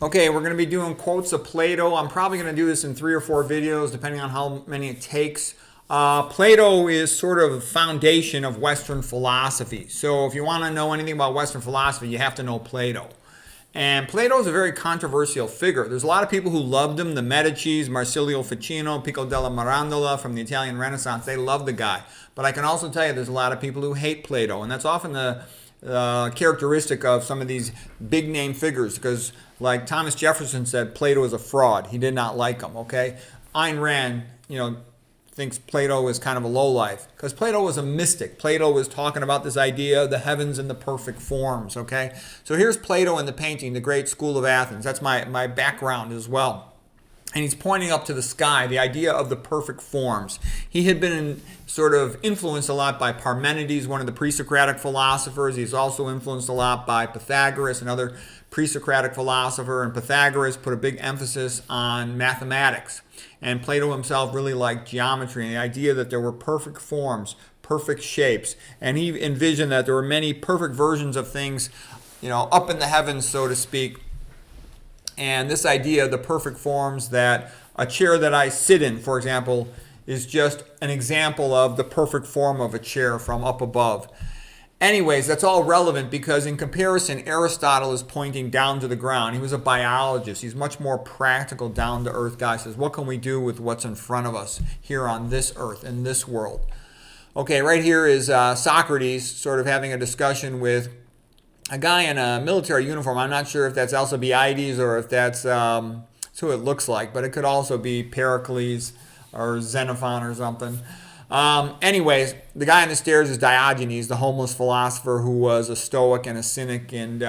Okay, we're going to be doing quotes of Plato. I'm probably going to do this in 3 or 4 videos, depending on how many it takes. Plato is sort of the foundation of Western philosophy. So if you want to know anything about Western philosophy, you have to know Plato. And Plato is a very controversial figure. There's a lot of people who loved him. The Medicis, Marsilio Ficino, Pico della Mirandola from the Italian Renaissance, they love the guy. But I can also tell you there's a lot of people who hate Plato. And that's often the characteristic of some of these big name figures, because like Thomas Jefferson said, Plato is a fraud. He did not like him, okay? Ayn Rand, thinks Plato is kind of a lowlife because Plato was a mystic. Plato was talking about this idea of the heavens and the perfect forms, okay? So here's Plato in the painting, the great school of Athens. That's my background as well. And he's pointing up to the sky, the idea of the perfect forms. He had been sort of influenced a lot by Parmenides, one of the pre-Socratic philosophers. He's also influenced a lot by Pythagoras, another pre-Socratic philosopher. And Pythagoras put a big emphasis on mathematics. And Plato himself really liked geometry and the idea that there were perfect forms, perfect shapes. And he envisioned that there were many perfect versions of things, up in the heavens, so to speak. And this idea of the perfect forms, that a chair that I sit in, for example, is just an example of the perfect form of a chair from up above. Anyways, that's all relevant because in comparison, Aristotle is pointing down to the ground. He was a biologist. He's much more practical, down-to-earth guy. He says, what can we do with what's in front of us here on this earth, in this world? Okay, right here is Socrates sort of having a discussion with a guy in a military uniform. I'm not sure if that's Alcibiades or if that's who it looks like, but it could also be Pericles or Xenophon or something. Anyways, the guy on the stairs is Diogenes, the homeless philosopher who was a Stoic and a Cynic. And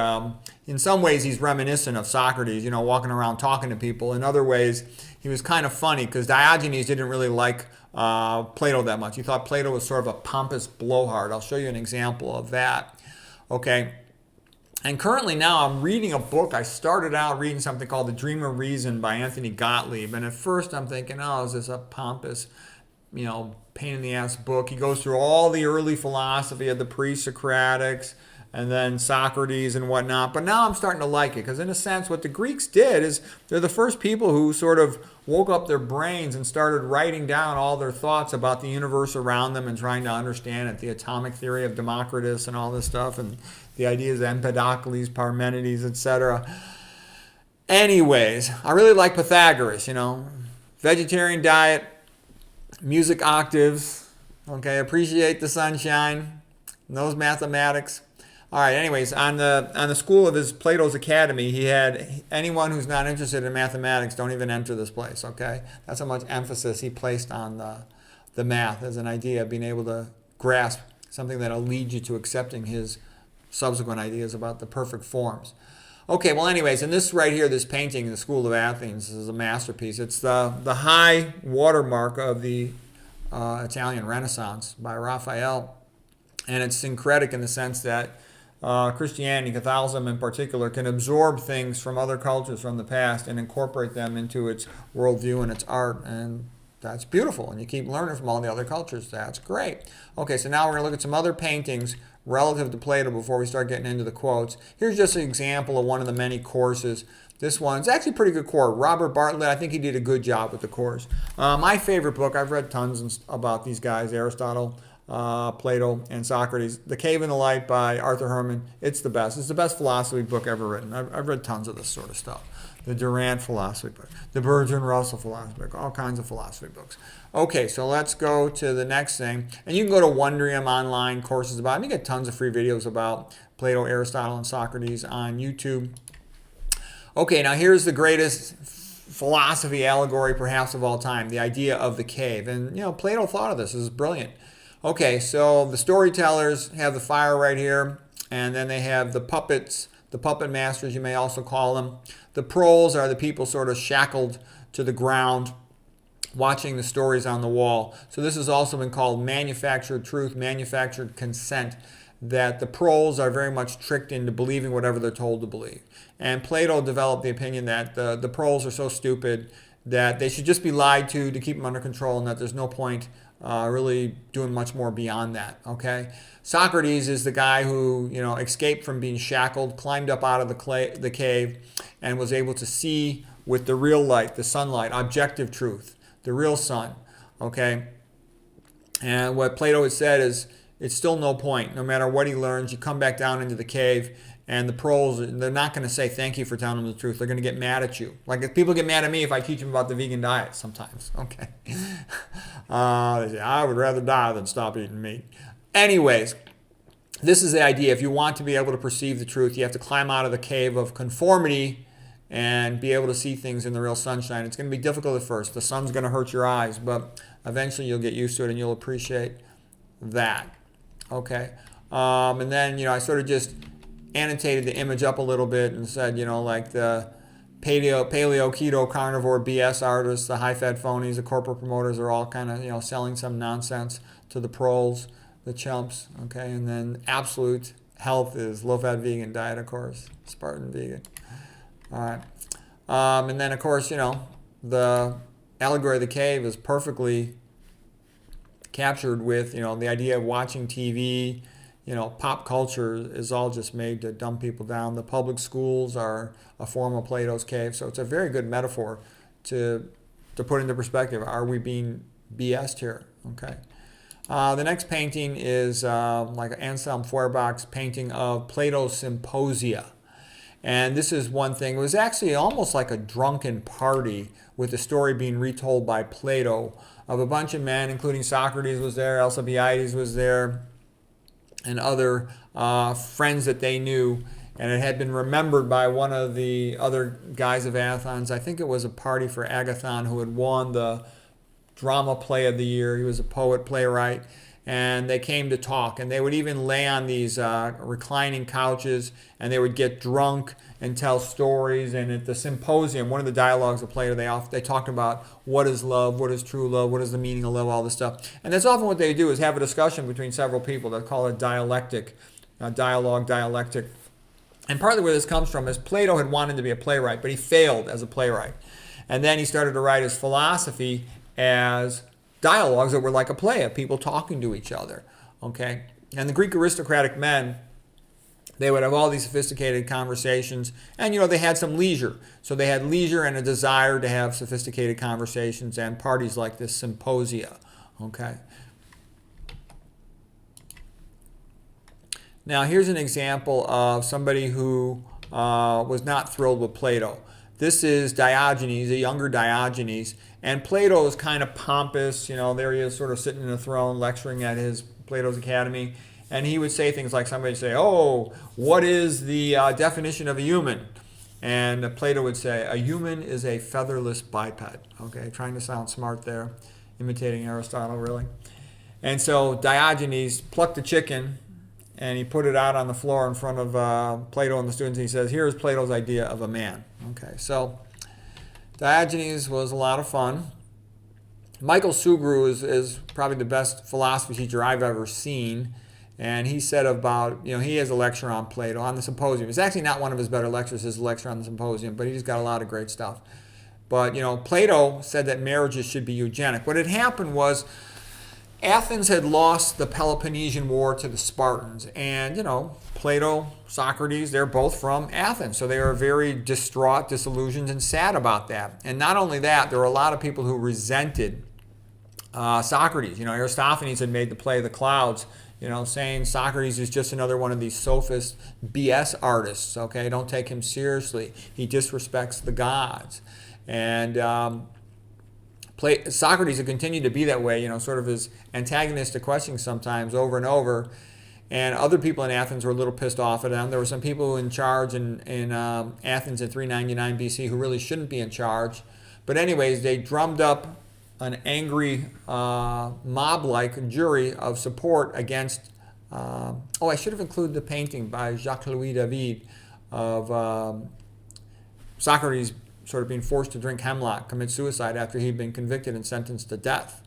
in some ways, he's reminiscent of Socrates, walking around talking to people. In other ways, he was kind of funny because Diogenes didn't really like Plato that much. He thought Plato was sort of a pompous blowhard. I'll show you an example of that. Okay. And currently now I'm reading a book. I started out reading something called The Dream of Reason by Anthony Gottlieb. And at first I'm thinking, is this a pompous, pain in the ass book? He goes through all the early philosophy of the pre-Socratics and then Socrates and whatnot. But now I'm starting to like it because in a sense what the Greeks did is they're the first people who sort of woke up their brains and started writing down all their thoughts about the universe around them and trying to understand it. The atomic theory of Democritus and all this stuff, and the ideas of Empedocles, Parmenides, etc. Anyways, I really like Pythagoras, vegetarian diet, music octaves, okay, appreciate the sunshine, knows mathematics. All right, anyways, on the school of his Plato's Academy, he had anyone who's not interested in mathematics don't even enter this place, okay? That's how much emphasis he placed on the math as an idea of being able to grasp something that'll lead you to accepting his subsequent ideas about the perfect forms. Okay, well anyways, and this right here, this painting, the School of Athens, is a masterpiece. It's the high watermark of the Italian Renaissance by Raphael. And it's syncretic in the sense that Christianity, Catholicism in particular, can absorb things from other cultures from the past and incorporate them into its worldview and its art. And that's beautiful. And you keep learning from all the other cultures. That's great. Okay, so now we're going to look at some other paintings relative to Plato before we start getting into the quotes. Here's just an example of one of the many courses. This one's actually a pretty good course. Robert Bartlett, I think he did a good job with the course. My favorite book, I've read tons about these guys, Aristotle, Plato, and Socrates. The Cave in the Light by Arthur Herman. It's the best. It's the best philosophy book ever written. I've read tons of this sort of stuff. The Durant philosophy book, the Bertrand Russell philosophy book, all kinds of philosophy books. Okay, so let's go to the next thing. And you can go to Wondrium online, courses about it. You get tons of free videos about Plato, Aristotle, and Socrates on YouTube. Okay, now here's the greatest philosophy allegory perhaps of all time, the idea of the cave. And, Plato thought of this. This is brilliant. Okay, so the storytellers have the fire right here, and then they have the puppets, the puppet masters, you may also call them. The proles are the people sort of shackled to the ground, watching the stories on the wall. So this has also been called manufactured truth, manufactured consent, that the proles are very much tricked into believing whatever they're told to believe. And Plato developed the opinion that the proles are so stupid that they should just be lied to keep them under control, and that there's no point really doing much more beyond that. Okay, Socrates is the guy who escaped from being shackled, climbed up out of the cave, and was able to see with the real light, the sunlight, objective truth, the real sun. Okay, and what Plato has said is it's still no point. No matter what he learns, you come back down into the cave, and the proles, they're not going to say thank you for telling them the truth. They're going to get mad at you. Like if people get mad at me if I teach them about the vegan diet sometimes. Okay. They say, I would rather die than stop eating meat. Anyways, this is the idea. If you want to be able to perceive the truth, you have to climb out of the cave of conformity and be able to see things in the real sunshine. It's going to be difficult at first. The sun's going to hurt your eyes, but eventually you'll get used to it and you'll appreciate that. Okay. And then, I sort of just annotated the image up a little bit and said, like the paleo, keto, carnivore, BS artists, the high-fat phonies, the corporate promoters are all kind of, selling some nonsense to the proles, the chumps, okay? And then absolute health is low-fat vegan diet, of course, Spartan vegan. All right. And then, of course, the allegory of the cave is perfectly captured with, the idea of watching TV. Pop culture is all just made to dumb people down. The public schools are a form of Plato's cave. So it's a very good metaphor to put into perspective. Are we being BS'd here? Okay. The next painting is like Anselm Feuerbach's painting of Plato's Symposia. And this is one thing. It was actually almost like a drunken party with the story being retold by Plato of a bunch of men, including Socrates was there, Alcibiades was there, and other friends that they knew, and it had been remembered by one of the other guys of Athens. I think it was a party for Agathon, who had won the drama play of the year. He was a poet, playwright, and they came to talk, and they would even lay on these reclining couches, and they would get drunk and tell stories. And at the symposium, one of the dialogues of Plato, they talked about what is love, what is true love, what is the meaning of love, all this stuff. And that's often what they do, is have a discussion between several people. They call it dialectic, dialectic. And partly where this comes from is Plato had wanted to be a playwright, but he failed as a playwright. And then he started to write his philosophy as dialogues that were like a play of people talking to each other. Okay? And the Greek aristocratic men, they would have all these sophisticated conversations, and they had some leisure. So they had leisure and a desire to have sophisticated conversations and parties like this symposia. Okay. Now here's an example of somebody who was not thrilled with Plato. This is Diogenes, a younger Diogenes, and Plato is kind of pompous. There he is, sort of sitting in a throne, lecturing at his Plato's Academy. And he would say things like, somebody would say, oh, what is the definition of a human? And Plato would say, a human is a featherless biped. Okay, trying to sound smart there, imitating Aristotle, really. And so Diogenes plucked a chicken, and he put it out on the floor in front of Plato and the students, and he says, here's Plato's idea of a man. Okay, so Diogenes was a lot of fun. Michael Sugru is probably the best philosophy teacher I've ever seen. And he said about, he has a lecture on Plato on the Symposium. It's actually not one of his better lectures, his lecture on the Symposium, but he's got a lot of great stuff. But, Plato said that marriages should be eugenic. What had happened was Athens had lost the Peloponnesian War to the Spartans. And, Plato, Socrates, they're both from Athens. So they were very distraught, disillusioned, and sad about that. And not only that, there were a lot of people who resented Socrates. Aristophanes had made the play The Clouds, saying Socrates is just another one of these sophist BS artists, okay? Don't take him seriously. He disrespects the gods. And Socrates had continued to be that way, sort of his antagonistic questions sometimes over and over. And other people in Athens were a little pissed off at him. There were some people in charge in Athens in 399 BC who really shouldn't be in charge. But anyways, they drummed up an angry mob-like jury of support against, I should have included the painting by Jacques-Louis David of Socrates sort of being forced to drink hemlock, commit suicide after he'd been convicted and sentenced to death.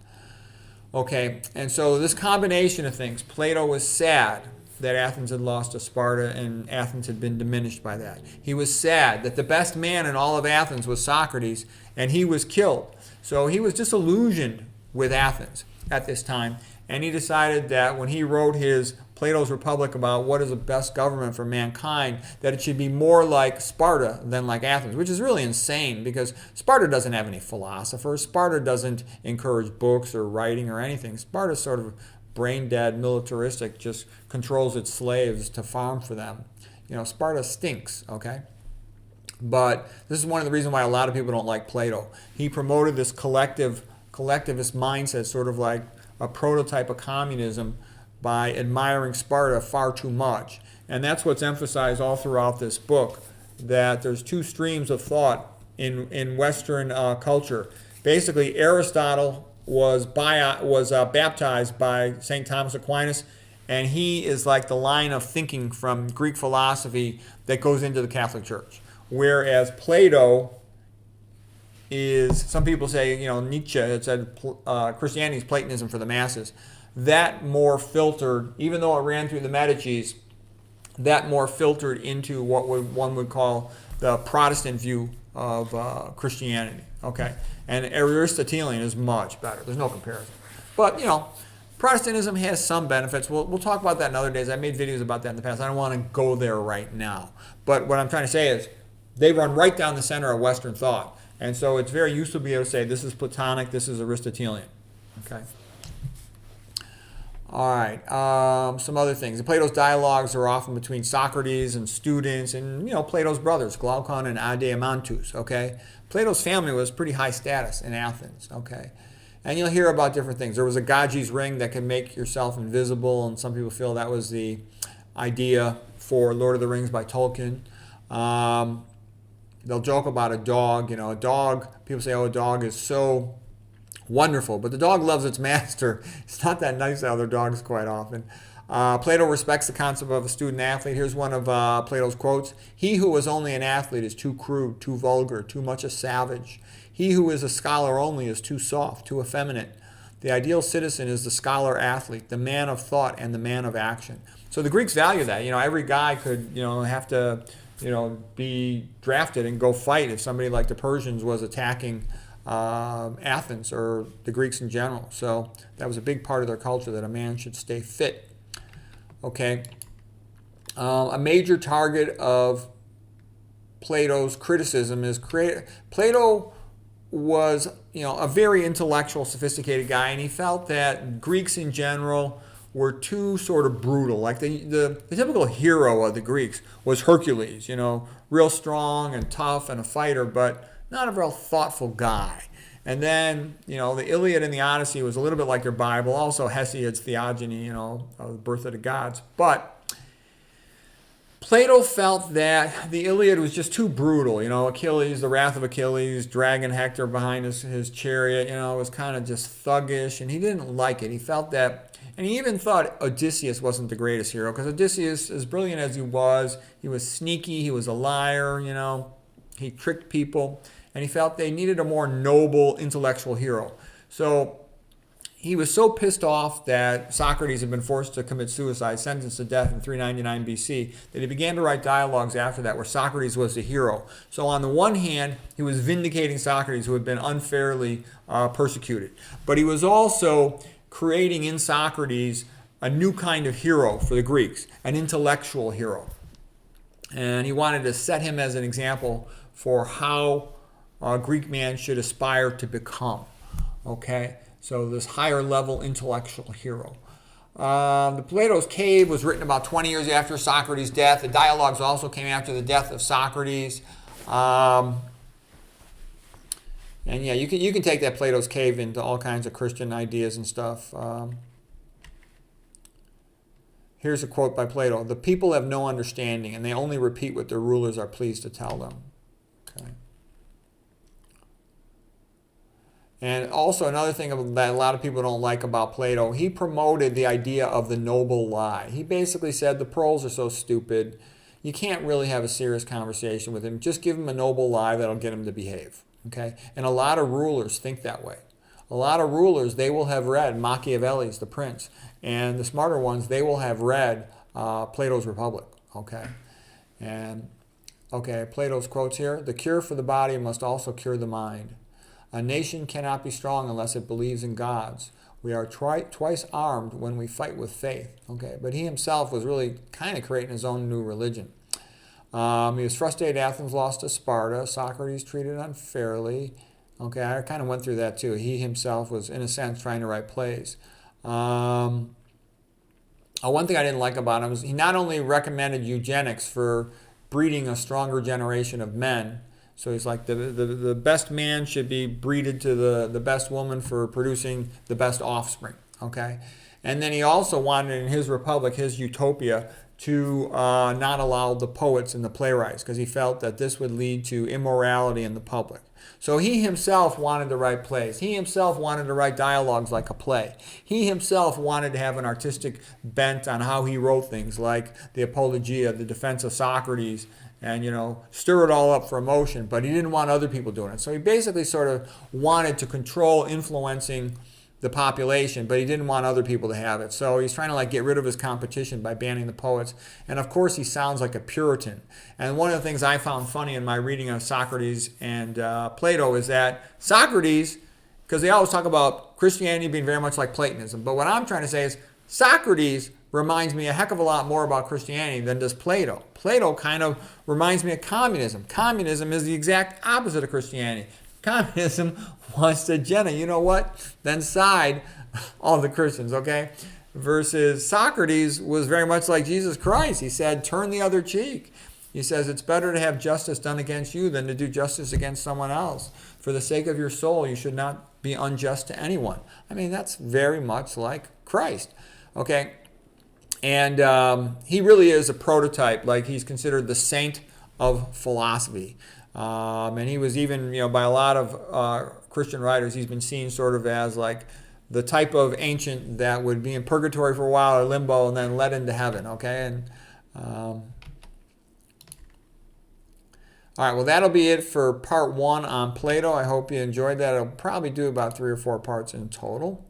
Okay, and so this combination of things, Plato was sad that Athens had lost to Sparta and Athens had been diminished by that. He was sad that the best man in all of Athens was Socrates and he was killed. So he was disillusioned with Athens. at this time, and he decided that when he wrote his Plato's Republic about what is the best government for mankind, that it should be more like Sparta than like Athens, which is really insane because Sparta doesn't have any philosophers. Sparta doesn't encourage books or writing or anything. Sparta's sort of brain dead, militaristic, just controls its slaves to farm for them. Sparta stinks, okay? But this is one of the reasons why a lot of people don't like Plato. He promoted this collectivist mindset, sort of like a prototype of communism, by admiring Sparta far too much. And that's what's emphasized all throughout this book, that there's two streams of thought in Western culture. Basically, Aristotle was baptized by St. Thomas Aquinas, and he is like the line of thinking from Greek philosophy that goes into the Catholic Church. Whereas Plato is, some people say, Nietzsche had said Christianity is Platonism for the masses. That more filtered, even though it ran through the Medicis, that more filtered into what one would call the Protestant view of Christianity. Okay, and Aristotelian is much better. There's no comparison. But Protestantism has some benefits. We'll talk about that in other days. I made videos about that in the past. I don't want to go there right now. But what I'm trying to say is they run right down the center of Western thought. And so it's very useful to be able to say this is Platonic, this is Aristotelian. Okay. All right, some other things. Plato's dialogues are often between Socrates and students and, Plato's brothers, Glaucon and Adeimantus, okay? Plato's family was pretty high status in Athens, okay? And you'll hear about different things. There was a Gagi's ring that can make yourself invisible, and some people feel that was the idea for Lord of the Rings by Tolkien. They'll joke about a dog. A dog, people say, oh, a dog is so wonderful, but the dog loves its master. It's not that nice to other dogs quite often. Plato respects the concept of a student athlete. Here's one of Plato's quotes. He who is only an athlete is too crude, too vulgar, too much a savage. He who is a scholar only is too soft, too effeminate. The ideal citizen is the scholar athlete, the man of thought and the man of action. So the Greeks value that. Every guy could, have to, be drafted and go fight if somebody like the Persians was attacking Athens or the Greeks in general. So that was a big part of their culture, that a man should stay fit. Okay. A major target of Plato's criticism is Plato was, a very intellectual, sophisticated guy, and he felt that Greeks in general were too sort of brutal. Like the typical hero of the Greeks was Hercules, real strong and tough and a fighter, but not a real thoughtful guy. And then, the Iliad and the Odyssey was a little bit like your Bible. Also Hesiod's Theogony, of the birth of the gods. But Plato felt that the Iliad was just too brutal. Achilles, the wrath of Achilles, dragging Hector behind his chariot, was kind of just thuggish, and he didn't like it. He felt that, and he even thought Odysseus wasn't the greatest hero, because Odysseus, as brilliant as he was sneaky, he was a liar, he tricked people, and he felt they needed a more noble intellectual hero. So he was so pissed off that Socrates had been forced to commit suicide, sentenced to death in 399 BC, that he began to write dialogues after that where Socrates was the hero. So on the one hand, he was vindicating Socrates, who had been unfairly persecuted. But he was also creating in Socrates a new kind of hero for the Greeks, an intellectual hero. And he wanted to set him as an example for how a Greek man should aspire to become. Okay? So this higher level intellectual hero. The Plato's Cave was written about 20 years after Socrates' death. The dialogues also came after the death of Socrates. And yeah, you can take that Plato's Cave into all kinds of Christian ideas and stuff. Here's a quote by Plato. The people have no understanding, and they only repeat what their rulers are pleased to tell them. Okay. And also another thing that a lot of people don't like about Plato, he promoted the idea of the noble lie. He basically said the proles are so stupid, you can't really have a serious conversation with him. Just give him a noble lie that'll get him to behave. Okay? And a lot of rulers think that way. A lot of rulers, they will have read Machiavelli's The Prince. And the smarter ones, they will have read Plato's Republic. Okay? And, okay, Plato's quotes here. The cure for the body must also cure the mind. A nation cannot be strong unless it believes in gods. We are twice armed when we fight with faith. Okay, but he himself was really kind of creating his own new religion. He was frustrated Athens lost to Sparta. Socrates treated unfairly. Okay, I kind of went through that too. He himself was, in a sense, trying to write plays. One thing I didn't like about him is he not only recommended eugenics for breeding a stronger generation of men. So he's like the best man should be breeded to the best woman for producing the best offspring. Okay, and then he also wanted in his republic, his utopia, to not allow the poets and the playwrights because he felt that this would lead to immorality in the public. So he himself wanted to write plays. He himself wanted to write dialogues like a play. He himself wanted to have an artistic bent on how he wrote things like the Apologia, the defense of Socrates, and, stir it all up for emotion, but he didn't want other people doing it. So he basically sort of wanted to control influencing the population, but he didn't want other people to have it. So he's trying to get rid of his competition by banning the poets. And of course, he sounds like a Puritan. And one of the things I found funny in my reading of Socrates and Plato is that Socrates, because they always talk about Christianity being very much like Platonism, but what I'm trying to say is Socrates reminds me a heck of a lot more about Christianity than does Plato. Plato kind of reminds me of communism. Communism is the exact opposite of Christianity. Communism wants to then side all the Christians, okay? Versus Socrates was very much like Jesus Christ. He said, turn the other cheek. He says, it's better to have justice done against you than to do justice against someone else. For the sake of your soul, you should not be unjust to anyone. I mean, that's very much like Christ, okay? And he really is a prototype. He's considered the saint of philosophy. And he was even, by a lot of Christian writers, he's been seen sort of as the type of ancient that would be in purgatory for a while or limbo and then led into heaven, okay? And all right, well, that'll be it for part 1 on Plato. I hope you enjoyed that. I'll probably do about 3 or 4 parts in total.